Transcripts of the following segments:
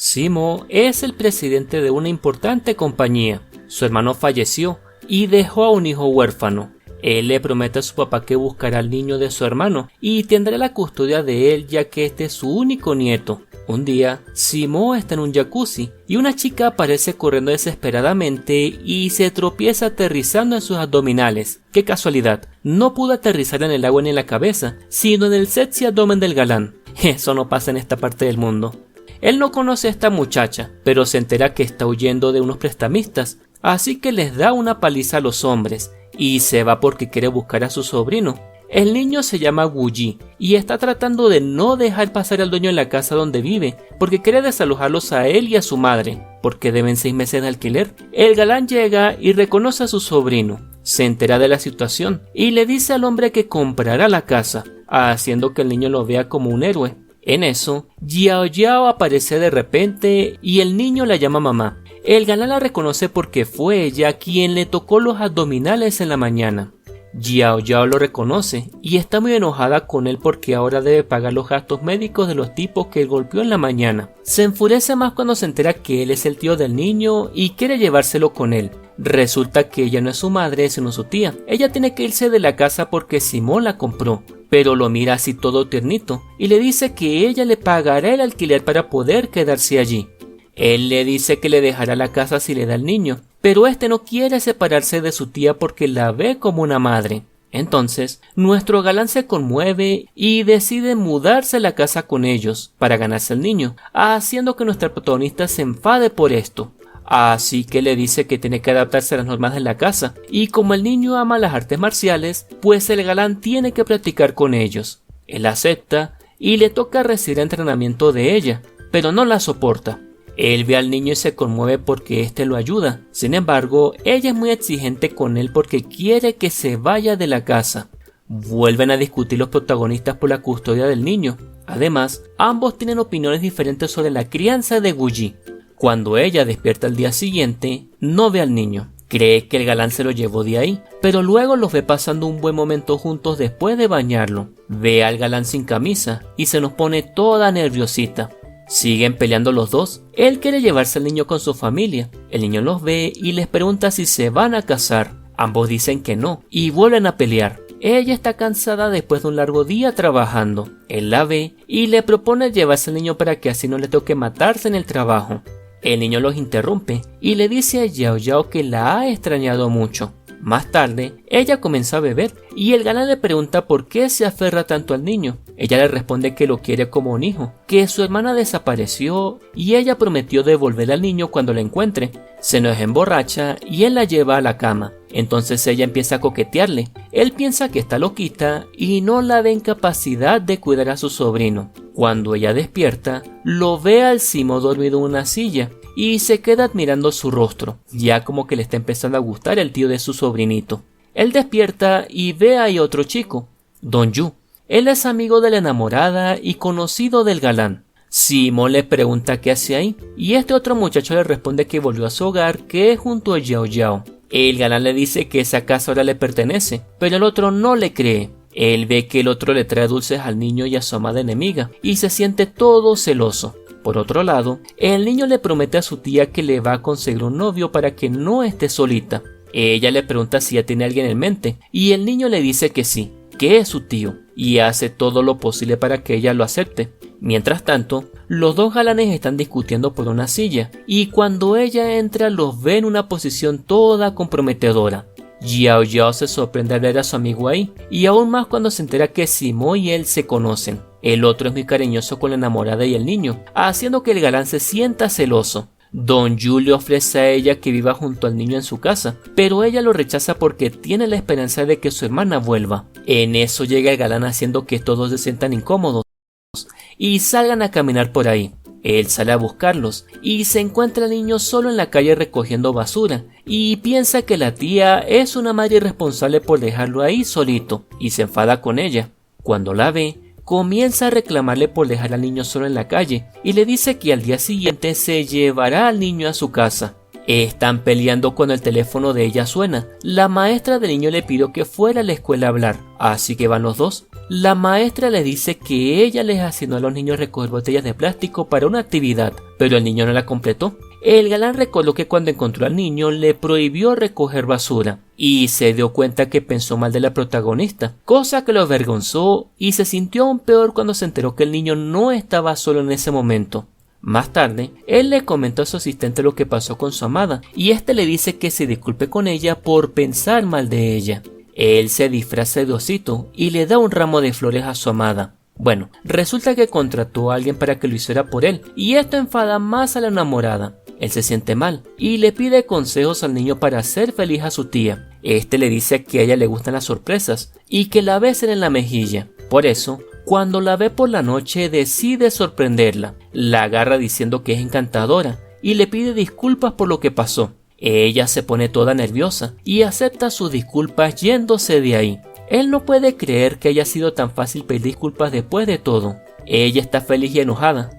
Simo es el presidente de una importante compañía. Su hermano falleció y dejó a un hijo huérfano. Él le promete a su papá que buscará al niño de su hermano y tendrá la custodia de él, ya que este es su único nieto. Un día, Simo está en un jacuzzi y una chica aparece corriendo desesperadamente y se tropieza aterrizando en sus abdominales. ¡Qué casualidad! No pudo aterrizar en el agua ni en la cabeza, sino en el sexy abdomen del galán. Eso no pasa en esta parte del mundo. Él no conoce a esta muchacha, pero se entera que está huyendo de unos prestamistas, así que les da una paliza a los hombres y se va porque quiere buscar a su sobrino. El niño se llama Wooji y está tratando de no dejar pasar al dueño en la casa donde vive porque quiere desalojarlos a él y a su madre, porque deben 6 meses de alquiler. El galán llega y reconoce a su sobrino, se entera de la situación y le dice al hombre que comprará la casa, haciendo que el niño lo vea como un héroe. En eso, Yao Yao aparece de repente y el niño la llama mamá. El galán la reconoce porque fue ella quien le tocó los abdominales en la mañana. Yao Yao lo reconoce y está muy enojada con él porque ahora debe pagar los gastos médicos de los tipos que él golpeó en la mañana. Se enfurece más cuando se entera que él es el tío del niño y quiere llevárselo con él. Resulta que ella no es su madre sino su tía. Ella tiene que irse de la casa porque Simón la compró, pero lo mira así todo tiernito y le dice que ella le pagará el alquiler para poder quedarse allí. Él le dice que le dejará la casa si le da al niño, pero este no quiere separarse de su tía porque la ve como una madre. Entonces, nuestro galán se conmueve y decide mudarse a la casa con ellos para ganarse al niño, haciendo que nuestra protagonista se enfade por esto. Así que le dice que tiene que adaptarse a las normas de la casa, y como el niño ama las artes marciales, pues el galán tiene que practicar con ellos. Él acepta y le toca recibir entrenamiento de ella, pero no la soporta. Él ve al niño y se conmueve porque éste lo ayuda. Sin embargo, ella es muy exigente con él porque quiere que se vaya de la casa. Vuelven a discutir los protagonistas por la custodia del niño. Además, ambos tienen opiniones diferentes sobre la crianza de Wooji. Cuando ella despierta al día siguiente, no ve al niño. Cree que el galán se lo llevó de ahí, pero luego los ve pasando un buen momento juntos después de bañarlo. Ve al galán sin camisa y se nos pone toda nerviosita. Siguen peleando los dos. Él quiere llevarse al niño con su familia. El niño los ve y les pregunta si se van a casar. Ambos dicen que no y vuelven a pelear. Ella está cansada después de un largo día trabajando. Él la ve y le propone llevarse al niño para que así no le toque matarse en el trabajo. El niño los interrumpe y le dice a Yao Yao que la ha extrañado mucho. Más tarde, ella comienza a beber y el galán le pregunta por qué se aferra tanto al niño. Ella le responde que lo quiere como un hijo, que su hermana desapareció y ella prometió devolver al niño cuando lo encuentre. Se nos emborracha y él la lleva a la cama. Entonces ella empieza a coquetearle. Él piensa que está loquita y no la ve en capacidad de cuidar a su sobrino. Cuando ella despierta, lo ve al Simo dormido en una silla y se queda admirando su rostro, ya como que le está empezando a gustar el tío de su sobrinito. Él despierta y ve ahí otro chico, Don Yu. Él es amigo de la enamorada y conocido del galán. Simo le pregunta qué hace ahí y este otro muchacho le responde que volvió a su hogar, que es junto a Yao Yao. El galán le dice que esa casa ahora le pertenece, pero el otro no le cree. Él ve que el otro le trae dulces al niño y a su amada enemiga y se siente todo celoso. Por otro lado, el niño le promete a su tía que le va a conseguir un novio para que no esté solita. Ella le pregunta si ya tiene a alguien en mente y el niño le dice que sí, que es su tío, y hace todo lo posible para que ella lo acepte. Mientras tanto, los dos galanes están discutiendo por una silla y cuando ella entra los ve en una posición toda comprometedora. Yao Yao se sorprende al ver a su amigo ahí y aún más cuando se entera que Simo y él se conocen. El otro es muy cariñoso con la enamorada y el niño, haciendo que el galán se sienta celoso. Don Yu le ofrece a ella que viva junto al niño en su casa, pero ella lo rechaza porque tiene la esperanza de que su hermana vuelva. En eso llega el galán haciendo que todos se sientan incómodos y salgan a caminar por ahí. Él sale a buscarlos y se encuentra al niño solo en la calle recogiendo basura y piensa que la tía es una madre irresponsable por dejarlo ahí solito y se enfada con ella. Cuando la ve, comienza a reclamarle por dejar al niño solo en la calle y le dice que al día siguiente se llevará al niño a su casa. Están peleando cuando el teléfono de ella suena. La maestra del niño le pidió que fuera a la escuela a hablar, así que van los dos. la maestra le dice que ella les asignó a los niños recoger botellas de plástico para una actividad, pero el niño no la completó. El galán recordó que cuando encontró al niño le prohibió recoger basura y se dio cuenta que pensó mal de la protagonista, cosa que lo avergonzó y se sintió aún peor cuando se enteró que el niño no estaba solo en ese momento. Más tarde, él le comentó a su asistente lo que pasó con su amada y este le dice que se disculpe con ella por pensar mal de ella. Él se disfraza de osito y le da un ramo de flores a su amada. Bueno, resulta que contrató a alguien para que lo hiciera por él y esto enfada más a la enamorada. Él se siente mal y le pide consejos al niño para hacer feliz a su tía. Este le dice que a ella le gustan las sorpresas y que la besen en la mejilla. Por eso, cuando la ve por la noche decide sorprenderla. La agarra diciendo que es encantadora y le pide disculpas por lo que pasó. Ella se pone toda nerviosa y acepta sus disculpas yéndose de ahí. Él no puede creer que haya sido tan fácil pedir disculpas después de todo. Ella está feliz y enojada,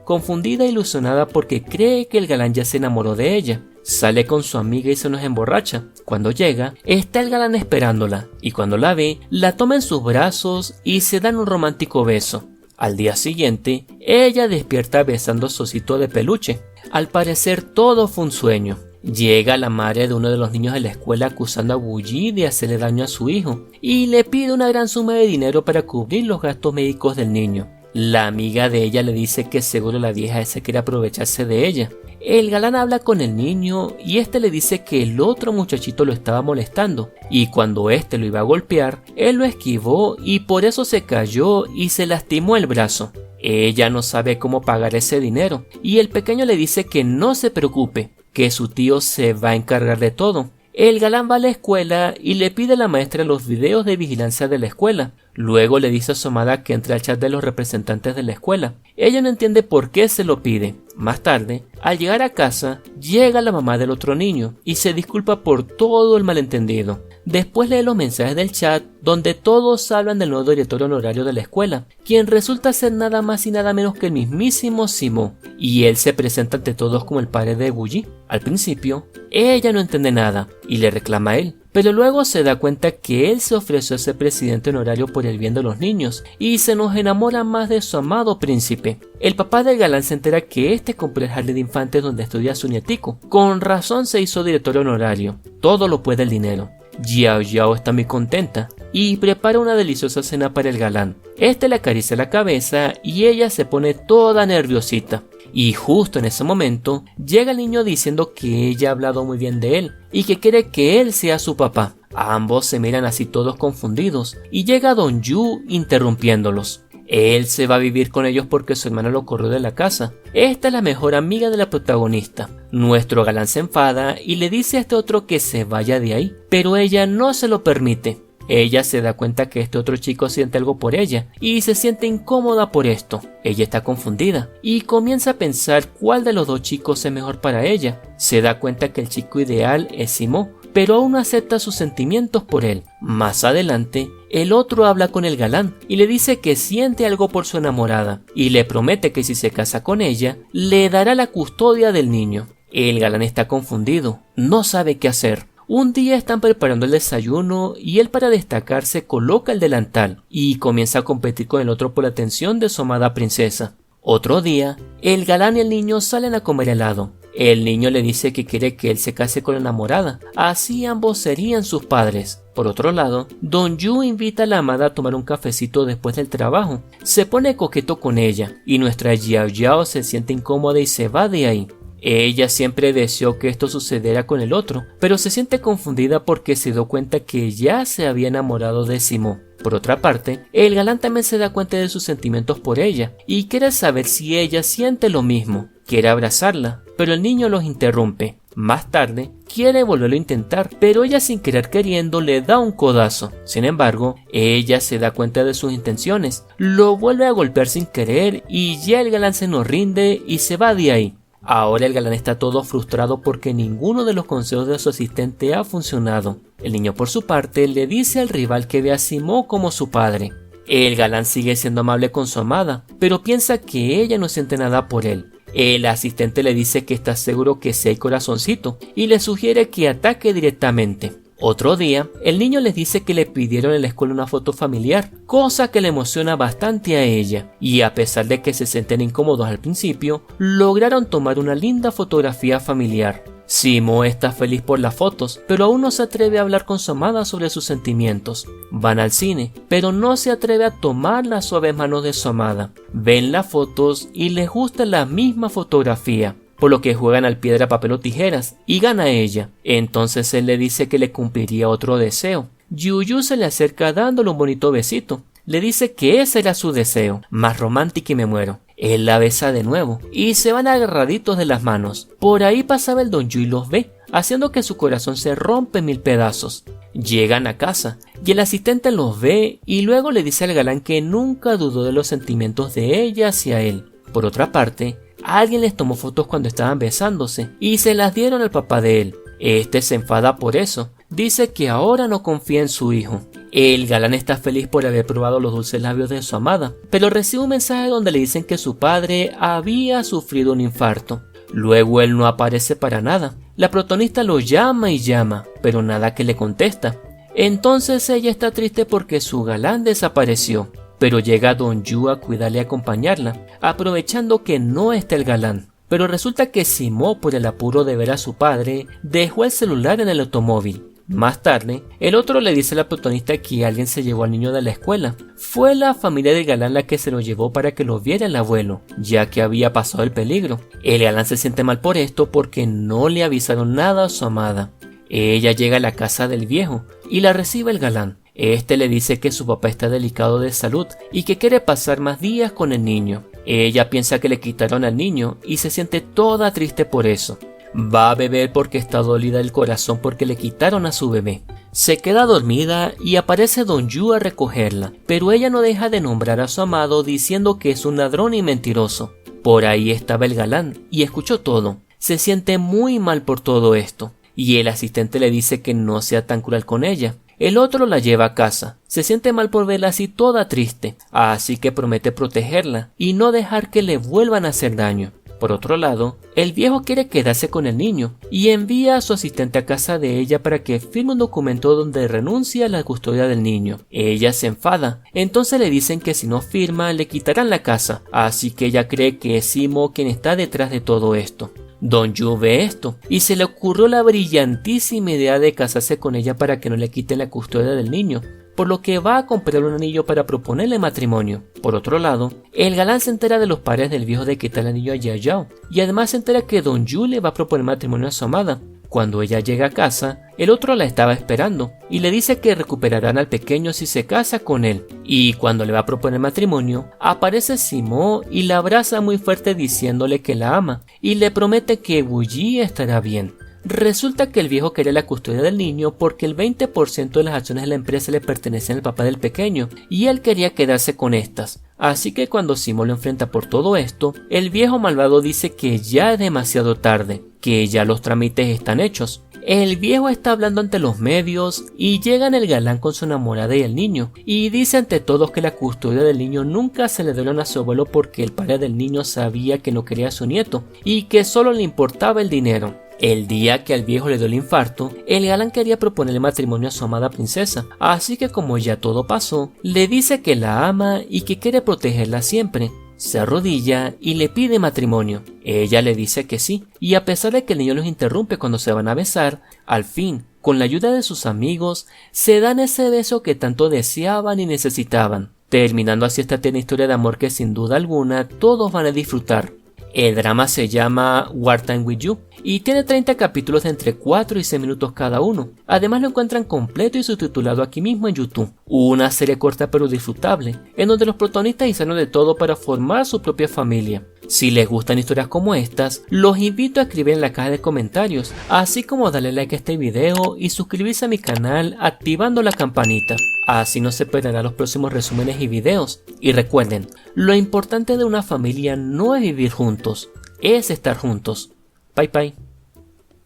confundida e ilusionada porque cree que el galán ya se enamoró de ella. Sale con su amiga y se nos emborracha. Cuando llega, está el galán esperándola y cuando la ve, la toma en sus brazos y se dan un romántico beso. Al día siguiente, ella despierta besando a su osito de peluche. Al parecer todo fue un sueño. Llega la madre de uno de los niños de la escuela acusando a Bully de hacerle daño a su hijo y le pide una gran suma de dinero para cubrir los gastos médicos del niño. La amiga de ella le dice que seguro la vieja esa quiere aprovecharse de ella. El galán habla con el niño y este le dice que el otro muchachito lo estaba molestando y cuando este lo iba a golpear, él lo esquivó y por eso se cayó y se lastimó el brazo. Ella no sabe cómo pagar ese dinero y el pequeño le dice que no se preocupe, que su tío se va a encargar de todo. El galán va a la escuela y le pide a la maestra los videos de vigilancia de la escuela. Luego le dice a su amada que entre al chat de los representantes de la escuela. Ella no entiende por qué se lo pide. Más tarde, al llegar a casa, llega la mamá del otro niño y se disculpa por todo el malentendido. Después lee los mensajes del chat donde todos hablan del nuevo director honorario de la escuela, quien resulta ser nada más y nada menos que el mismísimo Simó, y él se presenta ante todos como el padre de Bully. Al principio, ella no entiende nada y le reclama a él, pero luego se da cuenta que él se ofreció a ser presidente honorario por el bien de los niños y se nos enamora más de su amado príncipe. El papá del galán se entera que este compró el jardín de infantes donde estudia su nietico. Con razón se hizo director honorario. Todo lo puede el dinero. Yao Yao está muy contenta y prepara una deliciosa cena para el galán. Este le acaricia la cabeza y ella se pone toda nerviosita. Y justo en ese momento llega el niño diciendo que ella ha hablado muy bien de él y que quiere que él sea su papá. Ambos se miran así todos confundidos y llega Don Yu interrumpiéndolos. Él se va a vivir con ellos porque su hermano lo corrió de la casa. Esta es la mejor amiga de la protagonista. Nuestro galán se enfada y le dice a este otro que se vaya de ahí, pero ella no se lo permite. Ella se da cuenta que este otro chico siente algo por ella y se siente incómoda por esto. Ella está confundida y comienza a pensar cuál de los dos chicos es mejor para ella. Se da cuenta que el chico ideal es Simó, pero aún no acepta sus sentimientos por él. Más adelante, el otro habla con el galán y le dice que siente algo por su enamorada y le promete que si se casa con ella, le dará la custodia del niño. El galán está confundido, no sabe qué hacer. Un día están preparando el desayuno y él para destacarse coloca el delantal y comienza a competir con el otro por la atención de su amada princesa. Otro día, el galán y el niño salen a comer helado. El niño le dice que quiere que él se case con la enamorada, así ambos serían sus padres. Por otro lado, Don Yu invita a la amada a tomar un cafecito después del trabajo. Se pone coqueto con ella y nuestra Yao Yao se siente incómoda y se va de ahí. Ella siempre deseó que esto sucediera con el otro, pero se siente confundida porque se dio cuenta que ya se había enamorado de Simó. Por otra parte, el galán también se da cuenta de sus sentimientos por ella y quiere saber si ella siente lo mismo. Quiere abrazarla, pero el niño los interrumpe. Más tarde, quiere volverlo a intentar, pero ella sin querer queriendo le da un codazo. Sin embargo, ella se da cuenta de sus intenciones, lo vuelve a golpear sin querer y ya el galán se nos rinde y se va de ahí. Ahora el galán está todo frustrado porque ninguno de los consejos de su asistente ha funcionado. El niño por su parte le dice al rival que ve a Simó como su padre. El galán sigue siendo amable con su amada, pero piensa que ella no siente nada por él. El asistente le dice que está seguro que sí hay corazoncito y le sugiere que ataque directamente. Otro día, el niño les dice que le pidieron en la escuela una foto familiar, cosa que le emociona bastante a ella, y a pesar de que se sienten incómodos al principio, lograron tomar una linda fotografía familiar. Simo está feliz por las fotos, pero aún no se atreve a hablar con su amada sobre sus sentimientos. Van al cine, pero no se atreve a tomar las suaves manos de su amada. Ven las fotos y les gusta la misma fotografía, por lo que juegan al piedra, papel o tijeras y gana ella. Entonces él le dice que le cumpliría otro deseo. Yuyu se le acerca dándole un bonito besito. Le dice que ese era su deseo, más romántico y me muero. Él la besa de nuevo y se van agarraditos de las manos. Por ahí pasaba el Don Yu y los ve, haciendo que su corazón se rompe en mil pedazos. Llegan a casa y el asistente los ve y luego le dice al galán que nunca dudó de los sentimientos de ella hacia él. Por otra parte, alguien les tomó fotos cuando estaban besándose y se las dieron al papá de él. Este se enfada por eso. Dice que ahora no confía en su hijo. El galán está feliz por haber probado los dulces labios de su amada, pero recibe un mensaje donde le dicen que su padre había sufrido un infarto. Luego él no aparece para nada. La protagonista lo llama y llama, pero nada que le contesta. Entonces ella está triste porque su galán desapareció, pero llega Don Yu a cuidarle y acompañarla, aprovechando que no está el galán. Pero resulta que Simo, por el apuro de ver a su padre, dejó el celular en el automóvil. Más tarde, el otro le dice a la protagonista que alguien se llevó al niño de la escuela. Fue la familia del galán la que se lo llevó para que lo viera el abuelo, ya que había pasado el peligro. El galán se siente mal por esto porque no le avisaron nada a su amada. Ella llega a la casa del viejo y la recibe el galán. Este le dice que su papá está delicado de salud y que quiere pasar más días con el niño. Ella piensa que le quitaron al niño y se siente toda triste por eso. Va a beber porque está dolida el corazón porque le quitaron a su bebé. Se queda dormida y aparece Don Yu a recogerla, pero ella no deja de nombrar a su amado diciendo que es un ladrón y mentiroso. Por ahí estaba el galán y escuchó todo. Se siente muy mal por todo esto y el asistente le dice que no sea tan cruel con ella. El otro la lleva a casa. Se siente mal por verla así toda triste, así que promete protegerla y no dejar que le vuelvan a hacer daño. Por otro lado, el viejo quiere quedarse con el niño y envía a su asistente a casa de ella para que firme un documento donde renuncia a la custodia del niño. Ella se enfada, entonces le dicen que si no firma le quitarán la casa, así que ella cree que es Simo quien está detrás de todo esto. Don Yu ve esto y se le ocurrió la brillantísima idea de casarse con ella para que no le quiten la custodia del niño, por lo que va a comprar un anillo para proponerle matrimonio. Por otro lado, el galán se entera de los padres del viejo de quitar el anillo a Yayao y además se entera que Don Yu le va a proponer matrimonio a su amada. Cuando ella llega a casa, el otro la estaba esperando y le dice que recuperarán al pequeño si se casa con él. Y cuando le va a proponer matrimonio, aparece Simo y la abraza muy fuerte diciéndole que la ama y le promete que Wuyi estará bien. Resulta que el viejo quería la custodia del niño porque el 20% de las acciones de la empresa le pertenecen al papá del pequeño y él quería quedarse con estas. Así que cuando Simo lo enfrenta por todo esto, el viejo malvado dice que ya es demasiado tarde, que ya los trámites están hechos. El viejo está hablando ante los medios y llegan el galán con su enamorada y el niño y dice ante todos que la custodia del niño nunca se le dieron a su abuelo porque el padre del niño sabía que no quería a su nieto y que solo le importaba el dinero. El día que al viejo le dio el infarto, el galán quería proponerle matrimonio a su amada princesa, así que como ya todo pasó, le dice que la ama y que quiere protegerla siempre. Se arrodilla y le pide matrimonio. Ella le dice que sí, y a pesar de que el niño los interrumpe cuando se van a besar, al fin, con la ayuda de sus amigos, se dan ese beso que tanto deseaban y necesitaban, terminando así esta tierna historia de amor que sin duda alguna todos van a disfrutar. El drama se llama War Time With You y tiene 30 capítulos de entre 4 y 6 minutos cada uno. Además lo encuentran completo y subtitulado aquí mismo en YouTube. Una serie corta pero disfrutable, en donde los protagonistas hicieron de todo para formar su propia familia. Si les gustan historias como estas, los invito a escribir en la caja de comentarios, así como darle like a este video y suscribirse a mi canal activando la campanita. Así no se perderán los próximos resúmenes y videos. Y recuerden, lo importante de una familia no es vivir juntos, es estar juntos. Bye bye.